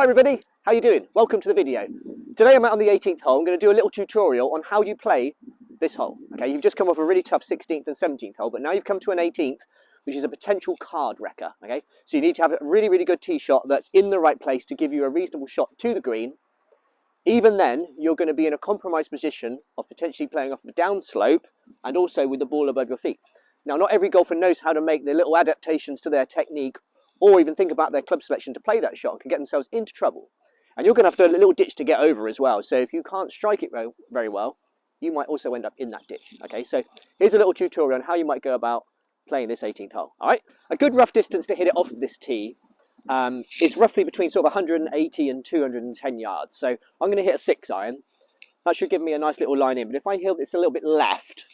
Hi everybody, how you doing? Welcome to the video. Today I'm out on the 18th hole. I'm going to do a little tutorial on how you play this hole. Okay, you've just come off a really tough 16th and 17th hole, but now you've come to an 18th, which is a potential card wrecker. Okay, so you need to have a really good tee shot that's in the right place to give you a reasonable shot to the green. Even then, you're going to be in a compromised position of potentially playing off the downslope and also with the ball above your feet. Now, not every golfer knows how to make the little adaptations to their technique or even think about their club selection to play that shot and can get themselves into trouble. And you're going to have to do a little ditch to get over as well. So if you can't strike it very well, you might also end up in that ditch. Okay, so here's a little tutorial on how you might go about playing this 18th hole. All right, a good rough distance to hit it off of this tee is roughly between sort of 180 and 210 yards. So I'm going to hit a 6-iron. That should give me a nice little line in. But if I hit this a little bit left,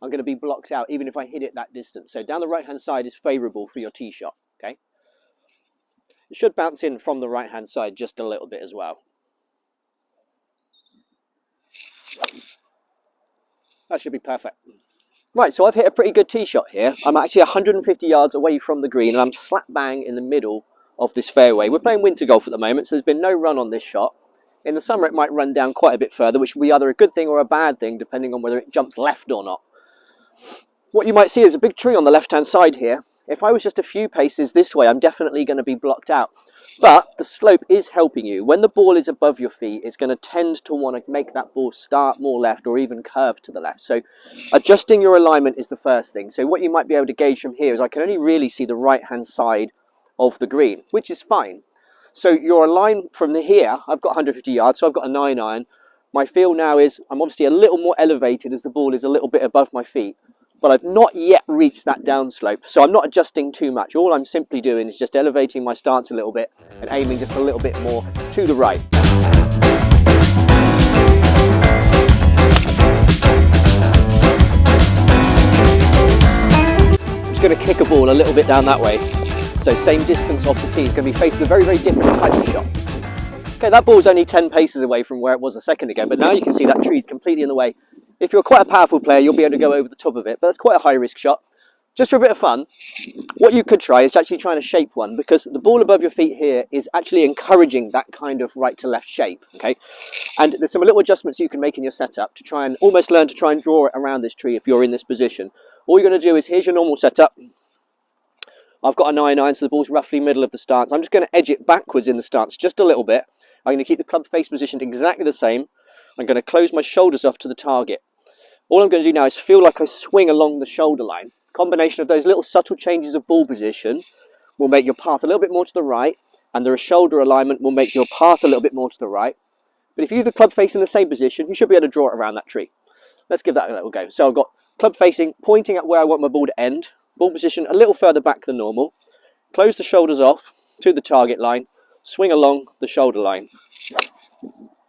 I'm going to be blocked out even if I hit it that distance. So down the right-hand side is favourable for your tee shot. Okay. It should bounce in from the right-hand side just a little bit as well. That should be perfect. Right, so I've hit a pretty good tee shot here. I'm actually 150 yards away from the green and I'm slap bang in the middle of this fairway. We're playing winter golf at the moment, so there's been no run on this shot. In the summer it might run down quite a bit further, which will be either a good thing or a bad thing, depending on whether it jumps left or not. What you might see is a big tree on the left-hand side here. If I was just a few paces this way, I'm definitely going to be blocked out. But the slope is helping you. When the ball is above your feet, it's going to tend to want to make that ball start more left or even curve to the left. So adjusting your alignment is the first thing. So what you might be able to gauge from here is I can only really see the right-hand side of the green, which is fine. So your line from here, I've got 150 yards, so I've got a 9-iron. My feel now is I'm obviously a little more elevated as the ball is a little bit above my feet. But I've not yet reached that downslope, so I'm not adjusting too much. All I'm simply doing is just elevating my stance a little bit and aiming just a little bit more to the right. I'm just going to kick a ball a little bit down that way. So same distance off the tee is going to be faced with a very different type of shot. Okay, that ball's only 10 paces away from where it was a second ago, but now you can see that tree is completely in the way. If you're quite a powerful player, you'll be able to go over the top of it, but that's quite a high-risk shot. Just for a bit of fun, what you could try is actually trying to shape one, because the ball above your feet here is actually encouraging that kind of right-to-left shape, okay? And there's some little adjustments you can make in your setup to try and almost learn to try and draw it around this tree if you're in this position. All you're going to do is, here's your normal setup. I've got a 9-iron, so the ball's roughly middle of the stance. I'm just going to edge it backwards in the stance just a little bit. I'm going to keep the club face positioned exactly the same. I'm going to close my shoulders off to the target. All I'm going to do now is feel like I swing along the shoulder line. Combination of those little subtle changes of ball position will make your path a little bit more to the right, and the shoulder alignment will make your path a little bit more to the right. But if you have the club face in the same position, you should be able to draw it around that tree. Let's give that a little go. So I've got club facing, pointing at where I want my ball to end, ball position a little further back than normal, close the shoulders off to the target line, swing along the shoulder line.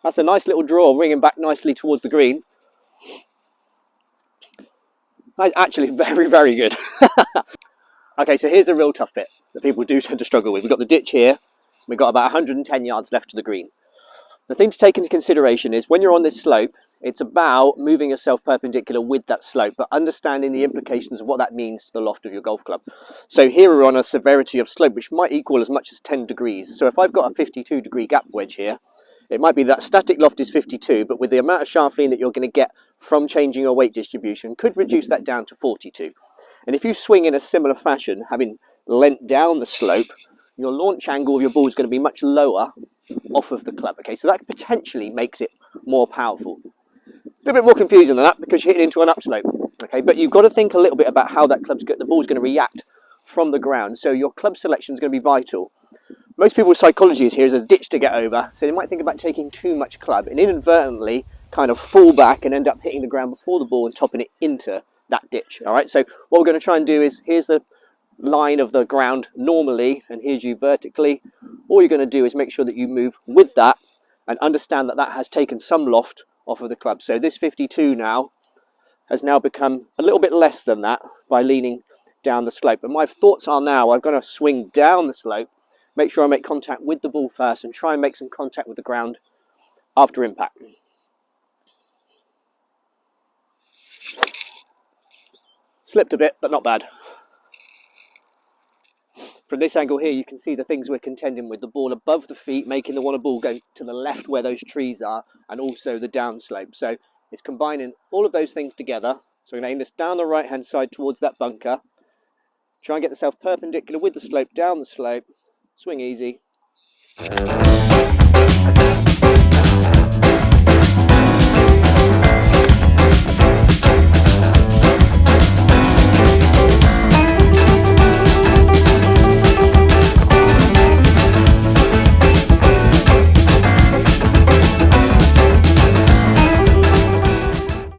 That's a nice little draw, ringing back nicely towards the green. That's actually very good. Okay, so here's the real tough bit that people do tend to struggle with. We've got the ditch here. We've got about 110 yards left to the green. The thing to take into consideration is when you're on this slope, it's about moving yourself perpendicular with that slope, but understanding the implications of what that means to the loft of your golf club. So here we're on a severity of slope, which might equal as much as 10 degrees. So if I've got a 52-degree gap wedge here, it might be that static loft is 52, but with the amount of shaft lean that you're going to get from changing your weight distribution, could reduce that down to 42. And if you swing in a similar fashion, having leant down the slope, your launch angle of your ball is going to be much lower off of the club. Okay, so that potentially makes it more powerful. A little bit more confusing than that because you're hitting into an upslope. Okay, but you've got to think a little bit about how that the ball's going to react from the ground. So your club selection is going to be vital. Most people's psychology is here is a ditch to get over, so they might think about taking too much club and inadvertently kind of fall back and end up hitting the ground before the ball and topping it into that ditch. All right, so what we're going to try and do is, here's the line of the ground normally, and here's you vertically. All you're going to do is make sure that you move with that and understand that that has taken some loft off of the club. So this 52 now has now become a little bit less than that by leaning down the slope. And my thoughts are now, I'm going to swing down the slope, make sure I make contact with the ball first and try and make some contact with the ground after impact. Slipped a bit, but not bad. From this angle here, you can see the things we're contending with. The ball above the feet, making the ball go to the left where those trees are, and also the downslope. So it's combining all of those things together. So we're going to aim this down the right-hand side towards that bunker. Try and get yourself perpendicular with the slope, down the slope. Swing easy.